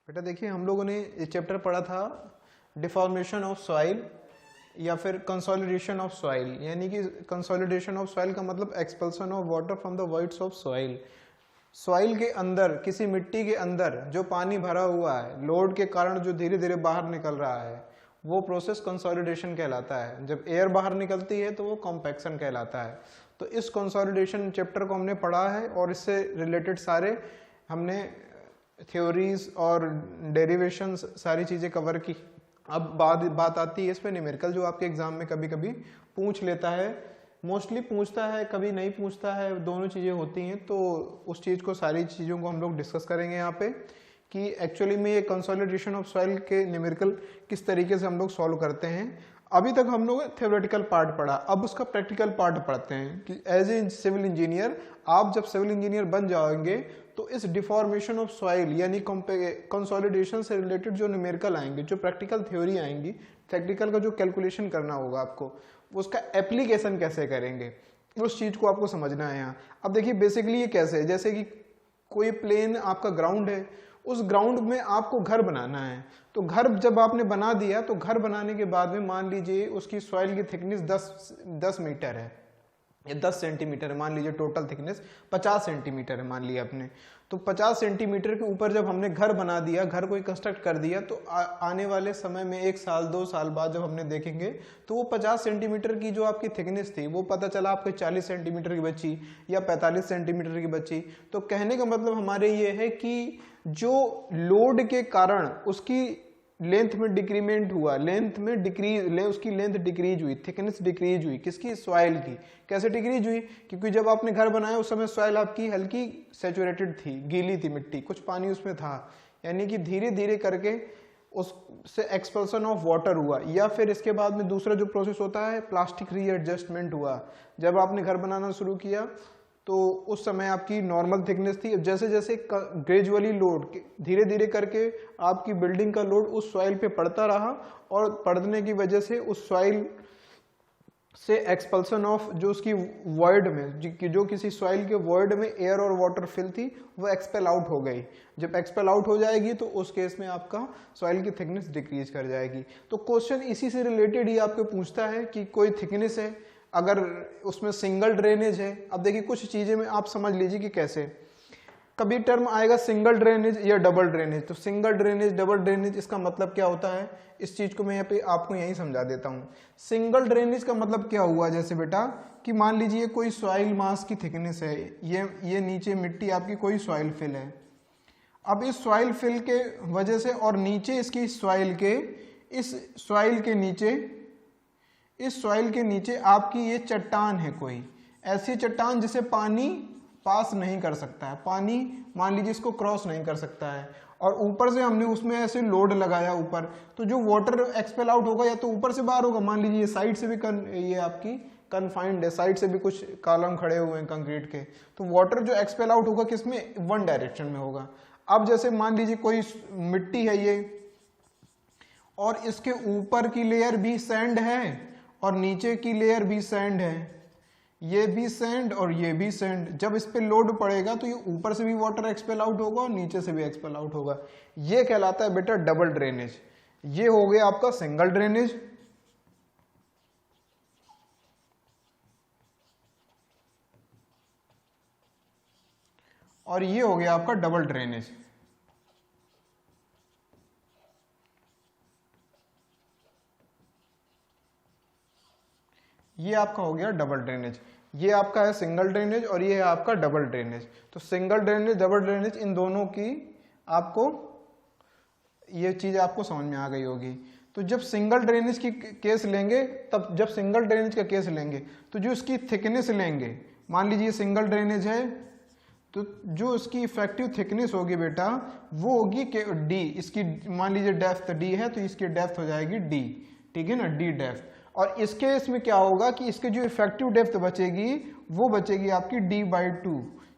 बेटा देखिए, हम लोगों ने ये चैप्टर पढ़ा था डिफॉर्मेशन ऑफ सॉइल या फिर कंसोलिडेशन ऑफ सॉइल, यानी कि कंसोलिडेशन ऑफ सॉइल का मतलब expulsion of water from the voids of soil. Soil के अंदर, किसी मिट्टी के अंदर जो पानी भरा हुआ है, लोड के कारण जो धीरे धीरे बाहर निकल रहा है, वो प्रोसेस कंसोलिडेशन कहलाता है। जब एयर बाहर निकलती है तो वो कॉम्पैक्शन कहलाता है। तो इस कंसोलिडेशन चैप्टर को हमने पढ़ा है और इससे रिलेटेड सारे हमने थ्योरीज और डेरिवेशंस सारी चीज़ें कवर की। अब बात आती है इस पे न्यूमेरिकल, जो आपके एग्जाम में कभी कभी पूछ लेता है, मोस्टली पूछता है, कभी नहीं पूछता है, दोनों चीज़ें होती हैं। तो उस चीज़ को, सारी चीज़ों को हम लोग डिस्कस करेंगे यहाँ पे कि एक्चुअली में ये कंसोलिडेशन ऑफ सॉइल के न्यूमेरिकल किस तरीके से हम लोग सॉल्व करते हैं। अभी तक हम लोग थ्योरेटिकल पार्ट पढ़ा, अब उसका प्रैक्टिकल पार्ट पढ़ते हैं कि एज ए सिविल इंजीनियर, आप जब सिविल इंजीनियर बन जाओगे तो इस डिफॉर्मेशन ऑफ सॉइल यानी कंसोलिडेशन से रिलेटेड जो न्यूमेरिकल आएंगे, जो प्रैक्टिकल थ्योरी आएंगी, प्रैक्टिकल का जो कैलकुलेशन करना होगा आपको, उसका एप्लीकेशन कैसे करेंगे, उस चीज को आपको समझना है यहाँ। अब देखिए बेसिकली ये कैसे है, जैसे कि कोई प्लेन आपका ग्राउंड है, उस ग्राउंड में आपको घर बनाना है। तो घर जब आपने बना दिया, तो घर बनाने के बाद में मान लीजिए उसकी सॉइल की थिकनेस 10 मीटर है या 10 सेंटीमीटर है, मान लीजिए टोटल थिकनेस 50 सेंटीमीटर है मान लिया आपने। तो 50 सेंटीमीटर के ऊपर जब हमने घर बना दिया, घर को कंस्ट्रक्ट कर दिया, तो आने वाले समय में 1 साल 2 साल बाद जब हमने देखेंगे तो वो 50 सेंटीमीटर की जो आपकी थिकनेस थी, वो पता चला आपके 40 सेंटीमीटर की बची या 45 सेंटीमीटर की बची। तो कहने का मतलब हमारे ये है कि जो लोड के कारण उसकी लेंथ में डिक्रीमेंट हुआ, उसकी लेंथ डिक्रीज हुई, थिकनेस डिक्रीज हुई, किसकी, सॉइल की। कैसे डिक्रीज हुई? क्योंकि जब आपने घर बनाया उस समय सॉइल आपकी हल्की सैचुरेटेड थी, गीली थी मिट्टी, कुछ पानी उसमें था, यानी कि धीरे धीरे करके उससे एक्सपल्सन ऑफ वाटर हुआ। या फिर इसके बाद में दूसरा जो प्रोसेस होता है, प्लास्टिक रीएडजस्टमेंट हुआ। जब आपने घर बनाना शुरू किया तो उस समय आपकी नॉर्मल थिकनेस थी, जैसे जैसे ग्रेजुअली लोड, धीरे धीरे करके आपकी बिल्डिंग का लोड उस सॉइल पे पड़ता रहा, और पड़ने की वजह से उस सॉइल से एक्सपल्सन ऑफ जो उसकी वॉइड में, जो किसी सॉइल के वॉइड में एयर और वाटर फिल थी, वो एक्सपेल आउट हो गई। जब एक्सपेल आउट हो जाएगी तो उस केस में आपका सॉइल की थिकनेस डिक्रीज कर जाएगी। तो क्वेश्चन इसी से रिलेटेड ही आपको पूछता है कि कोई थिकनेस है, अगर उसमें सिंगल ड्रेनेज है। अब देखिए कुछ चीजें में आप समझ लीजिए कि कैसे, कभी टर्म आएगा सिंगल ड्रेनेज या डबल ड्रेनेज। तो सिंगल ड्रेनेज, डबल ड्रेनेज, इसका मतलब क्या होता है, इस चीज को मैं यहाँ पे आपको यही समझा देता हूँ। सिंगल ड्रेनेज का मतलब क्या हुआ, जैसे बेटा कि मान लीजिए कोई सॉइल मास की थिकनेस है, ये नीचे मिट्टी आपकी कोई सॉइल फिल है। अब इस सॉइल फिल के वजह से, और नीचे इसकी सॉइल के, इस सॉइल के नीचे आपकी ये चट्टान है, कोई ऐसी चट्टान जिसे पानी पास नहीं कर सकता है, पानी मान लीजिए इसको क्रॉस नहीं कर सकता है, और ऊपर से हमने उसमें ऐसे लोड लगाया ऊपर, तो जो वाटर एक्सपेल आउट होगा या तो ऊपर से बाहर होगा, मान लीजिए साइड से भी ये आपकी कन्फाइंड है, साइड से भी कुछ कॉलम खड़े हुए हैं कंक्रीट के, तो वाटर जो एक्सपेल आउट होगा किसमें, वन डायरेक्शन में होगा। अब जैसे मान लीजिए कोई मिट्टी है ये, और इसके ऊपर की लेयर भी सैंड है और नीचे की लेयर भी सैंड है, ये भी सैंड और ये भी सैंड। जब इस पे लोड पड़ेगा तो ये ऊपर से भी वाटर एक्सपेल आउट होगा और नीचे से भी एक्सपेल आउट होगा। ये कहलाता है बेटा डबल ड्रेनेज। ये हो गया आपका सिंगल ड्रेनेज, और ये हो गया आपका डबल ड्रेनेज। ये आपका हो गया डबल ड्रेनेज। ये आपका है सिंगल ड्रेनेज और ये है आपका डबल ड्रेनेज। तो सिंगल ड्रेनेज, डबल ड्रेनेज, इन दोनों की आपको ये चीज आपको समझ में आ गई होगी। तो जब सिंगल ड्रेनेज की केस लेंगे, तब जब सिंगल ड्रेनेज का केस लेंगे तो जो इसकी थिकनेस लेंगे, मान लीजिए सिंगल ड्रेनेज है, तो जो इसकी इफेक्टिव थिकनेस होगी बेटा वो होगी डी। इसकी मान लीजिए डेप्थ डी है तो इसकी डेप्थ हो जाएगी डी, ठीक है ना, डी डेप्थ। और इस केस में क्या होगा कि इसके जो इफेक्टिव डेप्थ बचेगी वो बचेगी आपकी d/2।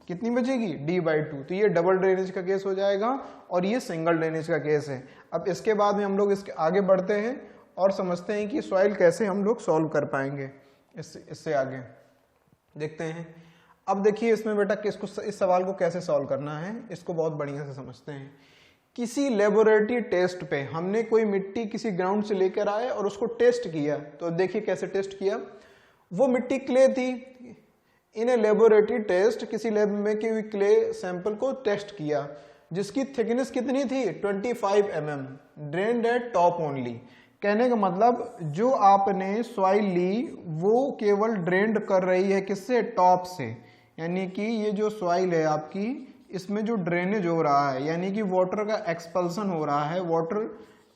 कितनी बचेगी, d/2। तो ये डबल ड्रेनेज का केस हो जाएगा और ये सिंगल ड्रेनेज का केस है। अब इसके बाद में हम लोग इसके आगे बढ़ते हैं और समझते हैं कि सॉइल कैसे हम लोग सॉल्व कर पाएंगे। इससे आगे देखते हैं। अब देखिए इसमें बेटा किसको, इस सवाल को कैसे सॉल्व करना है, इसको बहुत बढ़िया से समझते हैं किसी लेबोरेटरी टेस्ट पे हमने कोई मिट्टी किसी ग्राउंड से लेकर आए और उसको टेस्ट किया, तो देखिए कैसे टेस्ट किया। वो मिट्टी क्ले थी, इन ए लेबोरेटरी टेस्ट, किसी लैब में कि क्ले सैंपल को टेस्ट किया, जिसकी थिकनेस कितनी थी 25 mm, drained eight top only. कहने का मतलब जो आपने सॉइल ली वो केवल ड्रेन्ड कर रही है किससे, टॉप से, यानी कि ये जो सॉइल है आपकी इसमें जो ड्रेनेज हो रहा है, यानी कि वाटर का एक्सपल्सन हो रहा है, वाटर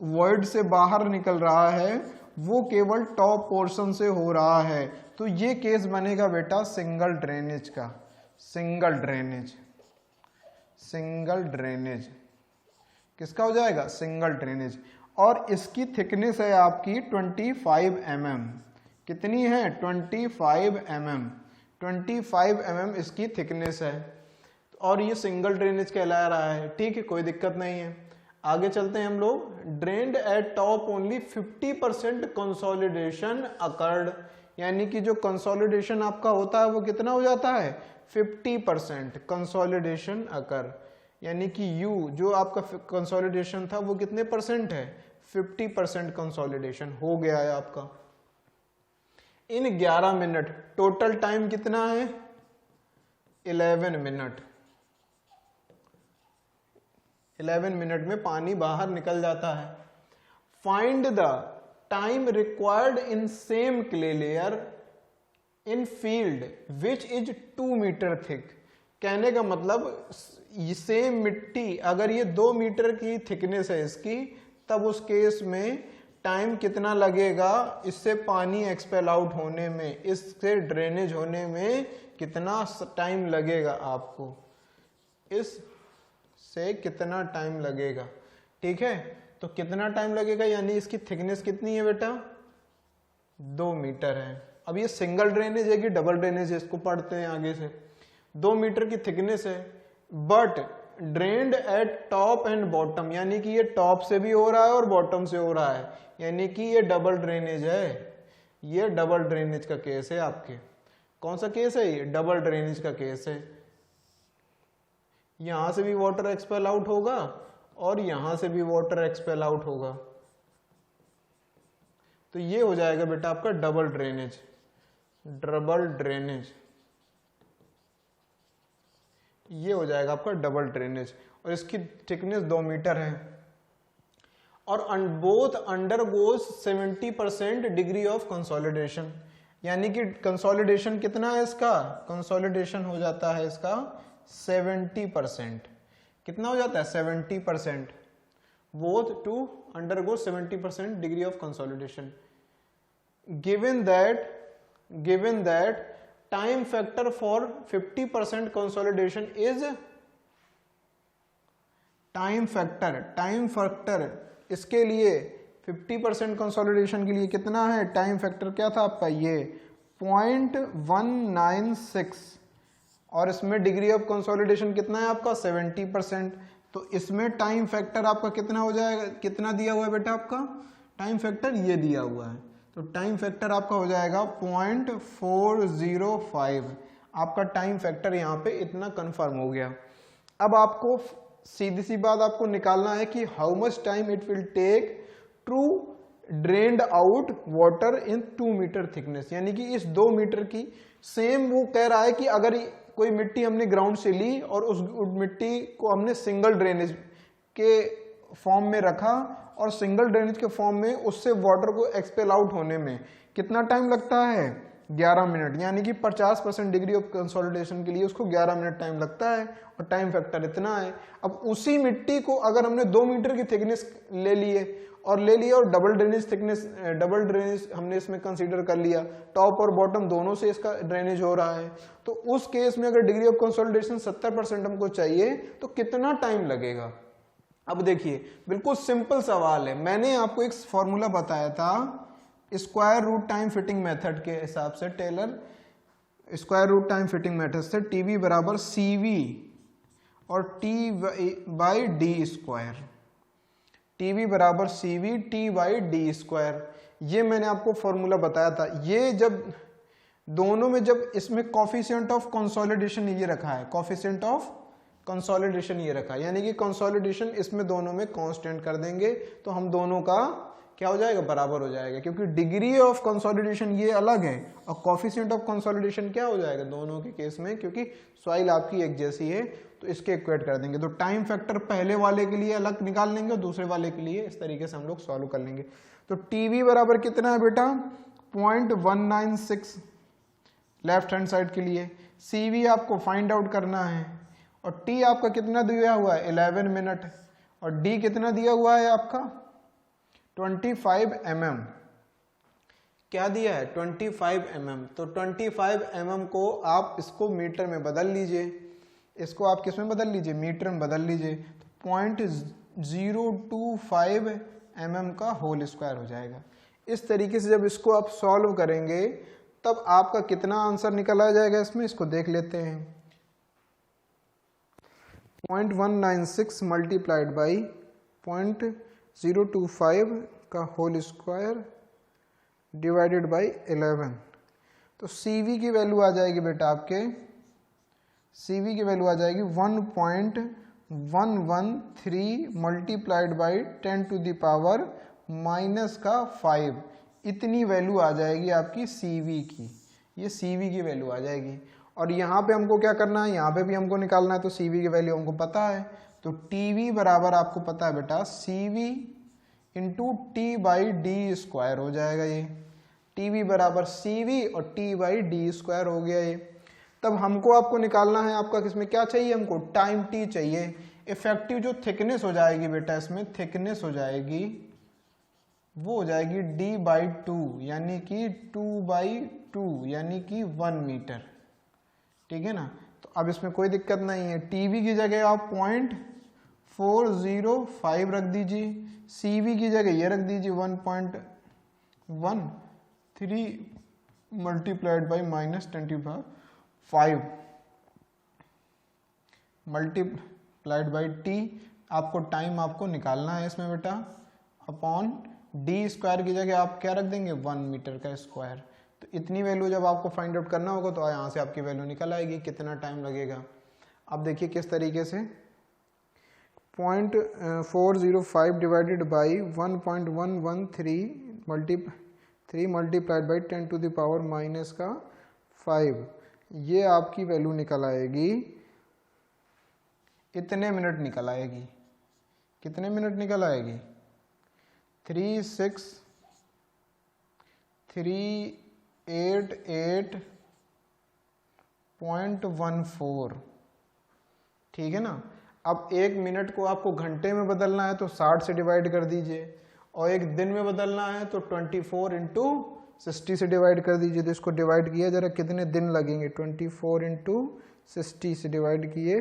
वॉइड से बाहर निकल रहा है, वो केवल टॉप पोर्शन से हो रहा है। तो ये केस बनेगा बेटा सिंगल ड्रेनेज का, सिंगल ड्रेनेज, सिंगल ड्रेनेज किसका हो जाएगा, सिंगल ड्रेनेज। और इसकी थिकनेस है आपकी 25 mm, कितनी है 25 mm, 25 mm इसकी थिकनेस है, और ये सिंगल ड्रेनेज कहला रहा है। ठीक है, कोई दिक्कत नहीं है। आगे चलते हैं हम लोग। Drained eight top only 50% consolidation occurred, यानी कि जो कंसोलिडेशन आपका होता है वो कितना हो जाता है 50% कंसोलिडेशन अकर, यानी कि यू जो आपका कंसोलिडेशन था वो कितने परसेंट है 50% कंसोलिडेशन हो गया है आपका इन 11 मिनट। टोटल टाइम कितना है 11 मिनट। 11 मिनट में पानी बाहर निकल जाता है। Find the time required in same clay layer in field which is 2 metre thick. कहने का मतलब ये सेम मिट्टी अगर ये 2 मीटर की थिकनेस है इसकी, तब उस केस में टाइम कितना लगेगा इससे पानी एक्सपेल आउट होने में, इससे ड्रेनेज होने में कितना टाइम लगेगा आपको, इससे कितना टाइम लगेगा। ठीक है, तो कितना टाइम लगेगा, यानी इसकी थिकनेस कितनी है बेटा 2 मीटर है। अब ये सिंगल ड्रेनेज है कि डबल ड्रेनेज है, इसको पढ़ते हैं आगे से। 2 मीटर की थिकनेस है, but drained eight top and bottom, यानी कि ये टॉप से भी हो रहा है और बॉटम से हो रहा है, यानी कि ये डबल ड्रेनेज है। ये डबल ड्रेनेज का केस है आपके। कौन सा केस है ये, डबल ड्रेनेज का केस है। यहां से भी वाटर एक्सपेल आउट होगा और यहां से भी वाटर एक्सपेल आउट होगा, तो ये हो जाएगा बेटा आपका डबल ड्रेनेज, डबल ड्रेनेज, ये हो जाएगा आपका डबल ड्रेनेज। और इसकी थिकनेस 2 मीटर है। और both undergoes 70% degree of consolidation, यानी कि कंसोलिडेशन कितना है इसका, कंसोलिडेशन हो जाता है इसका 70%। कितना हो जाता है 70%। Both to undergo 70% degree of consolidation. Given that time factor for 50% consolidation is, time factor इसके लिए 50% कंसोलिडेशन के लिए कितना है, टाइम फैक्टर क्या था आपका ये 0.196, और इसमें डिग्री ऑफ कंसोलिडेशन कितना है आपका 70%। तो इसमें टाइम फैक्टर आपका कितना हो जाएगा, कितना दिया हुआ है बेटा आपका टाइम फैक्टर, ये दिया हुआ है। तो टाइम फैक्टर आपका हो जाएगा 0.405। आपका टाइम फैक्टर यहाँ पे इतना कंफर्म हो गया। अब आपको सीधी सी बात आपको निकालना है कि how much time it will take to drained out water in 2 metre thickness, यानी कि इस 2 मीटर की सेम वो कह रहा है कि अगर कोई मिट्टी हमने ग्राउंड से ली और उस मिट्टी को हमने सिंगल ड्रेनेज के फॉर्म में रखा और सिंगल ड्रेनेज के फॉर्म में उससे वाटर को एक्सपेल आउट होने में कितना टाइम लगता है 11 मिनट, यानी कि 50% डिग्री ऑफ कंसोलिडेशन के लिए उसको 11 मिनट टाइम लगता है और टाइम फैक्टर इतना है। अब उसी मिट्टी को अगर हमने 2 मीटर की थिकनेस ले लिए और डबल ड्रेनेज हमने इसमें कंसीडर कर लिया, टॉप और बॉटम दोनों से इसका ड्रेनेज हो रहा है, तो उस केस में अगर डिग्री ऑफ कंसोलिडेशन 70% हमको चाहिए तो कितना टाइम लगेगा। अब देखिए बिल्कुल सिंपल सवाल है, मैंने आपको एक फॉर्मूला बताया था square root time fitting method के हिसाब से, Taylor square root time fitting method से टीवी बराबर सीवी और T by D square, TV बराबर CV T by D square, ये मैंने आपको फॉर्मूला बताया था। ये जब दोनों में जब इसमें कॉफिशिएंट ऑफ कंसोलिडेशन ये रखा है, कॉफिशिएंट ऑफ कंसोलिडेशन ये रखा, यानी कि कंसोलिडेशन इसमें दोनों में कांस्टेंट कर देंगे तो हम दोनों का क्या हो जाएगा, बराबर हो जाएगा, क्योंकि डिग्री ऑफ कंसोलिडेशन ये अलग है और कोफिशिएंट ऑफ कंसोलिडेशन क्या हो जाएगा दोनों के केस में, क्योंकि सॉइल आपकी एक जैसी है तो इसके इक्वेट कर देंगे। तो टाइम फैक्टर पहले वाले के लिए अलग निकाल लेंगे और दूसरे वाले के लिए इस तरीके से हम लोग सॉल्व कर लेंगे। तो टीवी बराबर कितना है बेटा 0.196 लेफ्ट हैंड साइड के लिए, सीवी आपको फाइंड आउट करना है और टी आपका कितना दिया हुआ है 11 मिनट और डी कितना दिया हुआ है आपका 25 mm, क्या दिया है 25 mm। तो 25 mm को आप इसको मीटर में बदल लीजिए, इसको आप किस में बदल लीजिए, मीटर में बदल लीजिए, तो 0.025 mm का होल स्क्वायर हो जाएगा। इस तरीके से जब इसको आप सॉल्व करेंगे तब आपका कितना आंसर निकल आ जाएगा इसमें, इसको देख लेते हैं। 0.196 मल्टीप्लाइड बाई 0.025 का होल स्क्वायर डिवाइडेड बाई 11, तो CV की वैल्यू आ जाएगी बेटा आपके, CV की वैल्यू आ जाएगी 1.113 multiplied by 10 to the power -5, इतनी वैल्यू आ जाएगी आपकी CV की, ये CV की वैल्यू आ जाएगी। और यहाँ पे हमको क्या करना है, यहाँ पे भी हमको निकालना है, तो CV की वैल्यू हमको पता है, तो TV बराबर आपको पता है बेटा CV into T by D square हो जाएगा। ये TV बराबर CV और T बाई डी स्क्वायर हो गया ये। तब हमको आपको निकालना है आपका किसमें क्या चाहिए, हमको टाइम T चाहिए। इफेक्टिव जो थिकनेस हो जाएगी बेटा इसमें थिकनेस हो जाएगी वो हो जाएगी D बाई 2 यानी कि 2/2 यानी कि 1 मीटर, ठीक है ना। तो अब इसमें कोई दिक्कत नहीं है, TV की जगह आप 0.405 रख दीजिए, CV की जगह ये रख दीजिए 1.13 multiplied by -25 multiplied by T, आपको टाइम आपको निकालना है इसमें बेटा, अपॉन D स्क्वायर की जगह आप क्या रख देंगे 1 मीटर का स्क्वायर। तो इतनी वैल्यू जब आपको फाइंड आउट करना होगा तो यहाँ से आपकी वैल्यू निकल आएगी, कितना टाइम लगेगा। अब देखिए किस तरीके से 0.405 divided by 1.113 multiplied by 10 to the power -5, ये आपकी वैल्यू निकल आएगी, इतने मिनट निकल आएगी, कितने मिनट निकल आएगी 36388.14, ठीक है ना। अब एक मिनट को आपको घंटे में बदलना है तो 60 से डिवाइड कर दीजिए, और एक दिन में बदलना है तो 24 इंटू 60 से डिवाइड कर दीजिए। तो इसको डिवाइड किया जरा कितने दिन लगेंगे, 24 इंटू 60 से डिवाइड किए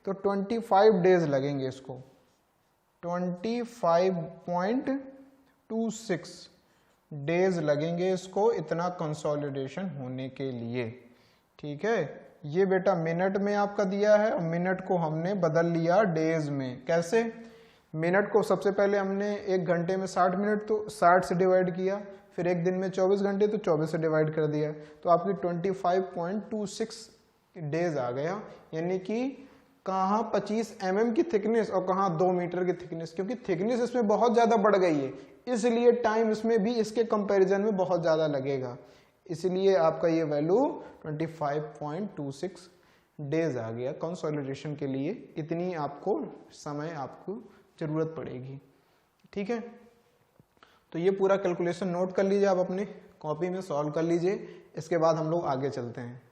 तो 25 डेज लगेंगे इसको, 25.26 डेज लगेंगे इसको इतना कंसोलिडेशन होने के लिए, ठीक है। ये बेटा मिनट में आपका दिया है और मिनट को हमने बदल लिया डेज में। कैसे, मिनट को सबसे पहले हमने एक घंटे में 60 मिनट तो 60 से डिवाइड किया, फिर एक दिन में 24 घंटे तो 24 से डिवाइड कर दिया, तो आपकी 25.26 डेज आ गया। यानी कि कहाँ 25 mm की थिकनेस और कहाँ 2 मीटर की थिकनेस, क्योंकि थिकनेस इसमें बहुत ज़्यादा बढ़ गई है इसलिए टाइम इसमें भी इसके कंपैरिजन में बहुत ज़्यादा लगेगा, इसलिए आपका ये वैल्यू 25.26 डेज आ गया कंसोलिडेशन के लिए। इतनी आपको समय आपको ज़रूरत पड़ेगी, ठीक है। तो ये पूरा कैलकुलेशन नोट कर लीजिए, आप अपने कॉपी में सॉल्व कर लीजिए। इसके बाद हम लोग आगे चलते हैं।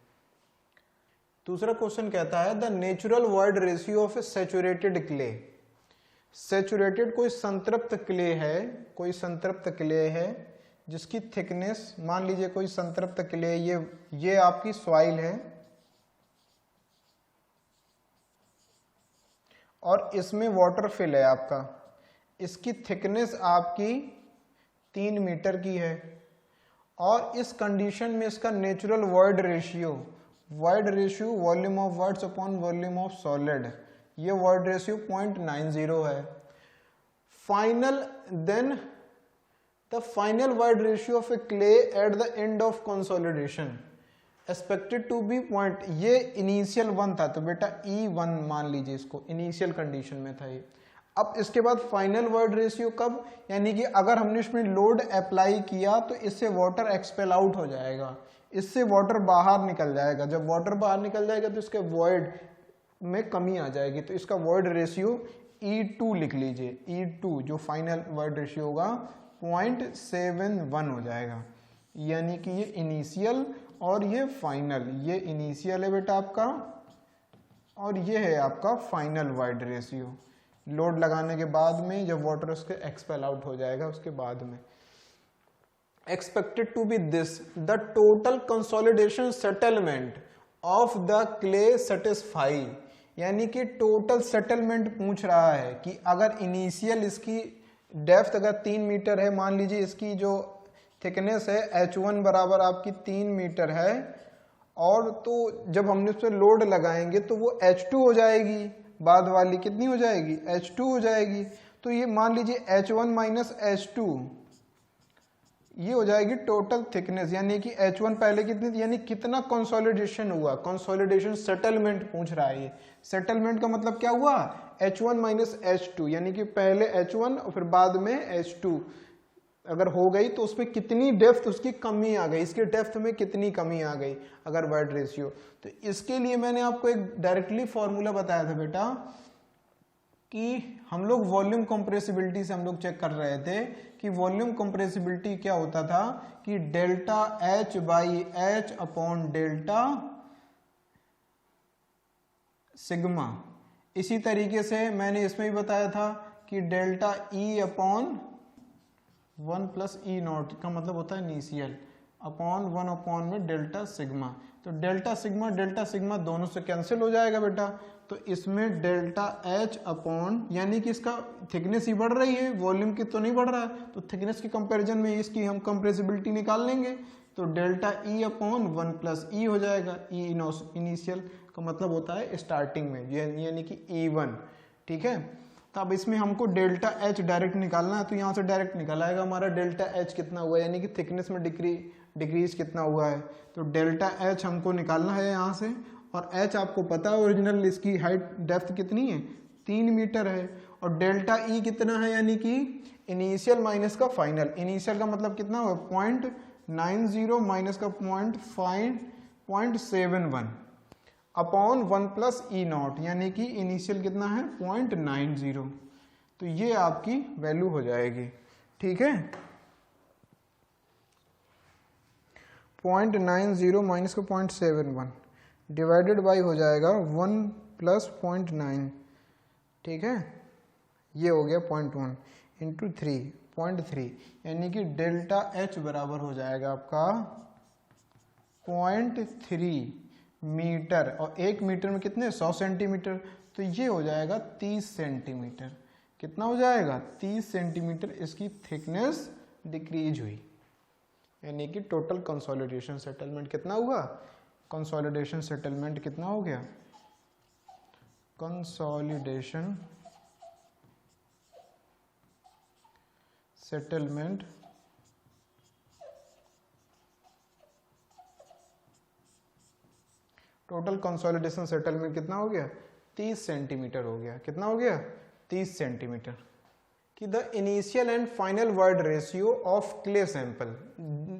दूसरा क्वेश्चन कहता है the natural void ratio of A saturated clay. Saturated कोई संतृप्त क्ले है, कोई संतृप्त क्ले है जिसकी थिकनेस, मान लीजिए कोई संतृप्त क्ले, ये आपकी सॉइल है और इसमें वाटर फिल है आपका, इसकी थिकनेस आपकी 3 मीटर की है और इस कंडीशन में इसका natural void ratio volume of waters upon volume of solid, ये वॉइड रेशियो 0.90 है। Then the final void ratio of a clay at the end of consolidation, expected to be point, ये initial 1 था तो बेटा E1 मान लीजिए इसको, initial condition में था ये। अब इसके बाद फाइनल वर्ड रेशियो कब, यानी कि अगर हमने इसमें लोड अप्लाई किया तो इससे वाटर एक्सपेल आउट हो जाएगा, इससे वाटर बाहर निकल जाएगा। जब वाटर बाहर निकल जाएगा तो इसके वॉइड में कमी आ जाएगी, तो इसका वॉइड रेशियो E2 लिख लीजिए। E2 जो फाइनल वर्ड रेशियो होगा 0.71 हो जाएगा, यानी कि ये इनिशियल और ये फाइनल, ये इनिशियल है बेटा आपका और ये है आपका फाइनल वर्ड रेशियो, लोड लगाने के बाद में जब वाटर उसके एक्सपेल आउट हो जाएगा उसके बाद में। Expected to be this the total consolidation settlement of the clay satisfy, यानी कि टोटल सेटलमेंट पूछ रहा है कि अगर इनिशियल इसकी डेप्थ अगर 3 मीटर है, मान लीजिए इसकी जो थिकनेस है H1 बराबर आपकी 3 मीटर है, और तो जब हमने उस पर लोड लगाएंगे तो वो H2 हो जाएगी, बाद वाली कितनी हो जाएगी, H2 हो जाएगी। तो ये मान लीजिए H1 माइनस H2 ये हो जाएगी टोटल थिकनेस, यानी कि H1 पहले कितनी थी, यानी कितना कंसोलिडेशन हुआ, कंसोलिडेशन सेटलमेंट पूछ रहा है ये। सेटलमेंट का मतलब क्या हुआ, H1 माइनस H2, यानी कि पहले H1 और फिर बाद में H2 अगर हो गई तो उसमें कितनी डेप्थ उसकी कमी आ गई, इसके डेप्थ में कितनी कमी आ गई अगर वर्ड रेशियो। तो इसके लिए मैंने आपको एक डायरेक्टली फॉर्मूला बताया था बेटा कि हम लोग वॉल्यूम कंप्रेसिबिलिटी से हम लोग चेक कर रहे थे कि वॉल्यूम कंप्रेसिबिलिटी क्या होता था कि delta H by H upon delta sigma. इसी तरीके से मैंने इसमें भी बताया था कि delta E upon 1 plus E not का मतलब होता है इनिशियल अपॉन 1 अपॉन में डेल्टा सिग्मा। तो डेल्टा सिग्मा दोनों से कैंसिल हो जाएगा बेटा, तो इसमें डेल्टा H अपॉन, यानी कि इसका थिकनेस ही बढ़ रही है, वॉल्यूम की तो नहीं बढ़ रहा है, तो थिकनेस के कंपैरिजन में इसकी हम कंप्रेसिबिलिटी निकाल लेंगे, तो डेल्टा E अपॉन 1 प्लस ई हो जाएगा। ई इनिशियल का मतलब होता है स्टार्टिंग में, यानी कि E1, ठीक है। तो अब इसमें हमको डेल्टा H डायरेक्ट निकालना है, तो यहाँ से डायरेक्ट निकल आएगा हमारा डेल्टा H कितना हुआ, यानी कि थिकनेस में डिक्रीज कितना हुआ है। तो डेल्टा H हमको निकालना है यहाँ से, और H आपको पता है ओरिजिनल इसकी हाइट डेप्थ कितनी है, 3 मीटर है, और डेल्टा E कितना है, यानी कि इनिशियल माइनस का फाइनल। इनिशियल का मतलब कितना हुआ 0.90 माइनस का 0.71 अपॉन 1 प्लस ई नॉट, यानी कि इनिशियल कितना है 0.90, तो ये आपकी वैल्यू हो जाएगी, ठीक है। 0.90 माइनस का 0.71 डिवाइडेड बाई हो जाएगा 1 प्लस 0.9, ठीक है, ये हो गया 0.1 इंटू 3.3, यानी कि डेल्टा H बराबर हो जाएगा आपका 0.3 मीटर, और 1 मीटर में कितने 100 सेंटीमीटर, तो ये हो जाएगा 30 सेंटीमीटर। कितना हो जाएगा 30 सेंटीमीटर इसकी थिकनेस डिक्रीज हुई, यानी कि टोटल कंसोलिडेशन सेटलमेंट कितना हुआ, कंसोलिडेशन सेटलमेंट कितना हो गया, consolidation settlement total consolidation settlement कितना हो गया 30 सेंटीमीटर हो गया। कितना हो गया 30 सेंटीमीटर। कि the initial and final word ratio of clay sample,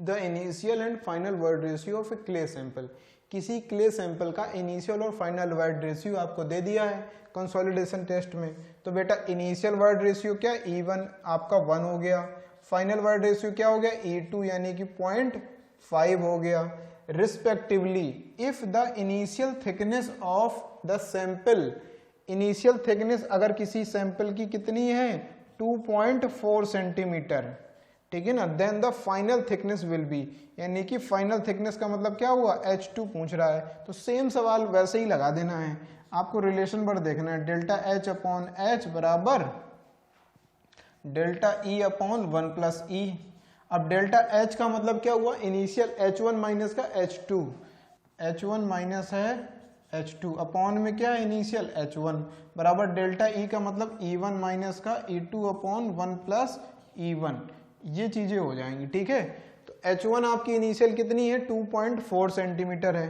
the initial and final word ratio of a clay sample, किसी क्ले सैंपल का इनिशियल और फाइनल वर्ड रेशियो आपको दे दिया है कंसोलिडेशन टेस्ट में। तो बेटा इनिशियल वर्ड रेशियो क्या E1 आपका 1 हो गया, फाइनल वर्ड रेशियो क्या हो गया E2 यानी कि 0.5 हो गया respectively if the initial thickness of the sample, initial thickness अगर किसी सैंपल की कितनी है 2.4 सेंटीमीटर, ठीक है ना, then the final thickness will be, यानी कि फाइनल थिकनेस का मतलब क्या हुआ H2 पूछ रहा है, तो सेम सवाल वैसे ही लगा देना है, आपको रिलेशन वर्ड देखना है, डेल्टा H अपॉन H बराबर delta E upon 1 plus E। अब डेल्टा H का मतलब क्या हुआ इनिशियल H1 माइनस का H2, H1 माइनस है H2 अपॉन में क्या है इनिशियल H1 बराबर डेल्टा E का मतलब E1 माइनस का E2 अपॉन 1 प्लस E1, ये चीजें हो जाएंगी, ठीक है। तो H1 आपकी इनिशियल कितनी है 2.4 सेंटीमीटर है,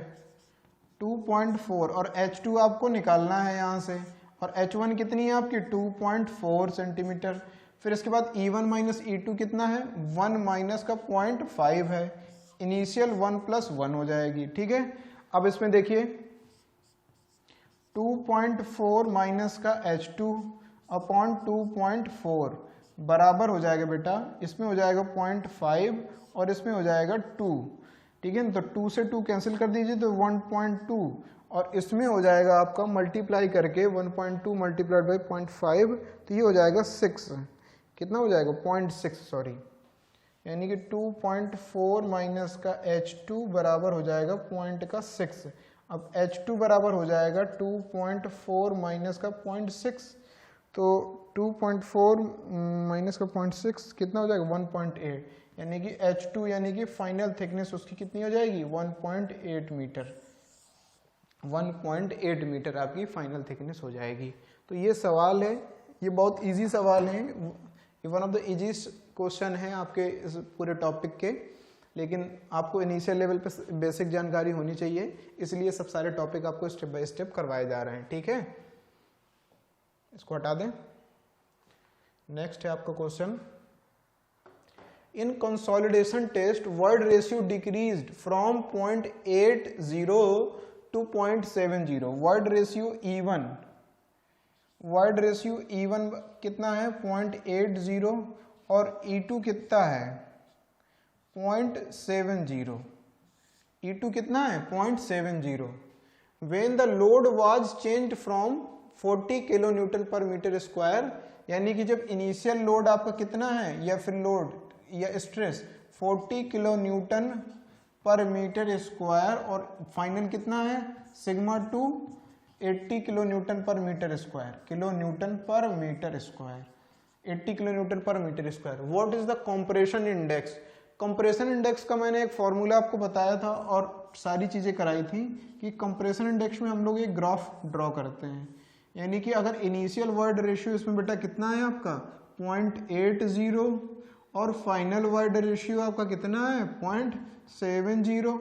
2.4, और H2 आपको निकालना है यहाँ से, और H1 कितनी है आपकी 2.4 सेंटीमीटर। फिर इसके बाद E1 माइनस E2 कितना है 1 माइनस का 0.5 है, इनिशियल 1 प्लस 1 हो जाएगी। ठीक है, अब इसमें देखिए 2.4 माइनस का H2 अपॉन 2.4 बराबर हो जाएगा बेटा, इसमें हो जाएगा 0.5 और इसमें हो जाएगा 2। ठीक है, तो 2 से 2 कैंसिल कर दीजिए तो 1.2, और इसमें हो जाएगा आपका मल्टीप्लाई करके 1.2 मल्टीप्लाइड बाई 0.5, तो ये हो जाएगा 6। कितना हो जाएगा 0.6, सॉरी, यानी कि 2.4 माइनस का H2 बराबर हो जाएगा 0.6। अब H2 बराबर हो जाएगा 2.4 माइनस का 0.6, तो 2.4 माइनस का 0.6 कितना हो जाएगा 1.8, यानी कि H2 यानी कि फाइनल थिकनेस उसकी कितनी हो जाएगी 1.8 मीटर, 1.8 मीटर आपकी फाइनल थिकनेस हो जाएगी। तो ये सवाल है, ये बहुत इजी सवाल है, ये वन ऑफ द इजीस्ट क्वेश्चन है आपके इस पूरे टॉपिक के, लेकिन आपको इनिशियल लेवल पे बेसिक जानकारी होनी चाहिए, इसलिए सब सारे टॉपिक आपको स्टेप बाय स्टेप करवाए जा रहे हैं। ठीक है, इसको हटा दें। नेक्स्ट है आपका question, in consolidation test word ratio decreased from 0.80 to 0.70, word ratio E1, word ratio E1 कितना है 0.80 और E2 कितना है 0.70, E2 कितना है 0.70। When the load was changed from 40 kilo newton per metre square, यानी कि जब इनिशियल लोड आपका कितना है या फिर लोड या stress 40 kilo newton per metre square, और फाइनल कितना है sigma 2 80 kilo newton per metre square, kilo newton per metre square, 80 kilo newton per metre square. What is the compression index? Compression index का मैंने एक formula आपको बताया था और सारी चीजें कराई थी कि कंप्रेशन इंडेक्स में हम लोग एक ग्राफ ड्रॉ करते हैं, यानी कि अगर इनिशियल वर्ड रेशियो इसमें बेटा कितना है आपका 0.80 और फाइनल वर्ड रेशियो आपका कितना है 0.70,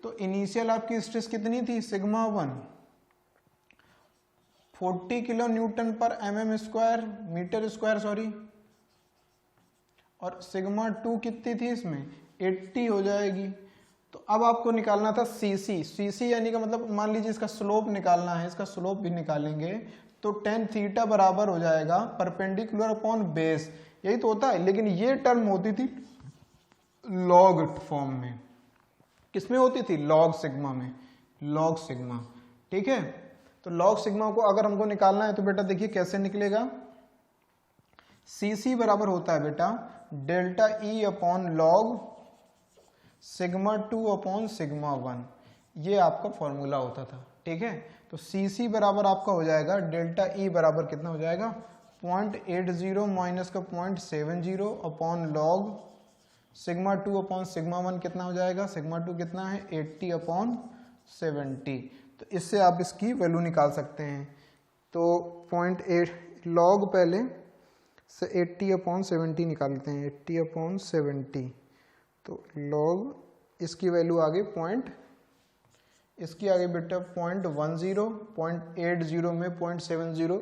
तो इनिशियल आपकी स्ट्रेस कितनी थी sigma 1 40 kilo newton per mm square metre square sorry, और सिग्मा 2 कितनी थी इसमें 80 हो जाएगी। तो अब आपको निकालना था सीसी यानी का मतलब मान लीजिए इसका स्लोप निकालना है, इसका स्लोप भी निकालेंगे तो tan थीटा बराबर हो जाएगा परपेंडिकुलर अपॉन बेस, यही तो होता है, लेकिन ये टर्म होती थी लॉग फॉर्म में, किसमें होती थी लॉग सिग्मा में, लॉग सिग्मा। ठीक है, तो लॉग सिग्मा को अगर हमको निकालना है तो बेटा देखिए कैसे निकलेगा, सीसी बराबर होता है बेटा delta E upon log sigma 2 upon sigma 1, ये आपका फॉर्मूला होता था। ठीक है, तो सीसी बराबर आपका हो जाएगा डेल्टा ई बराबर कितना हो जाएगा 0.80 माइनस का 0.70 upon log sigma 2 upon sigma 1 कितना हो जाएगा, सिग्मा 2 कितना है 80 अपॉन 70। तो इससे आप इसकी वैल्यू निकाल सकते हैं। तो 0.8 लॉग पहले से 80 अपॉन 70 निकालते हैं, 80 अपॉन 70, तो लॉग इसकी वैल्यू आ गई इसकी आगे बेटा 0.10, 0.80 में 0.70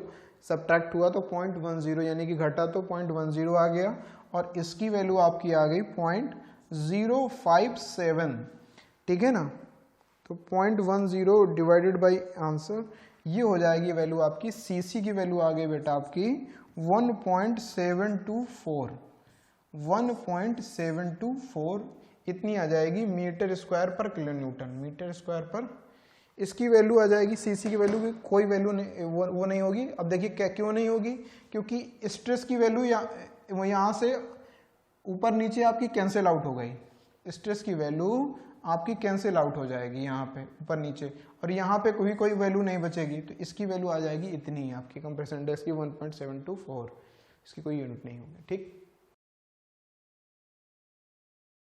सब्ट्रैक्ट हुआ तो 0.10 यानी कि घटा तो 0.10 आ गया, और इसकी वैल्यू आपकी आ गई 0.057। ठीक है ना, तो 0.10 डिवाइडेड बाई आंसर, ये हो जाएगी वैल्यू आपकी, सीसी की वैल्यू आ गई बेटा आपकी 1.724, 1.724 इतनी आ जाएगी मीटर स्क्वायर पर किलो न्यूटन, मीटर स्क्वायर पर इसकी वैल्यू आ जाएगी। सीसी की वैल्यू की कोई वैल्यू नहीं, वो नहीं होगी। अब देखिए क्या क्यों नहीं होगी, क्योंकि स्ट्रेस की वैल्यू यहाँ से ऊपर नीचे आपकी कैंसिल आउट हो गई, स्ट्रेस की वैल्यू आपकी कैंसिल आउट हो जाएगी यहाँ पे ऊपर नीचे, और यहाँ पे कोई वैल्यू नहीं बचेगी, तो इसकी वैल्यू आ जाएगी इतनी आपकी कंप्रेशन इंडेक्स की 1.724, इसकी कोई यूनिट नहीं होगी। ठीक।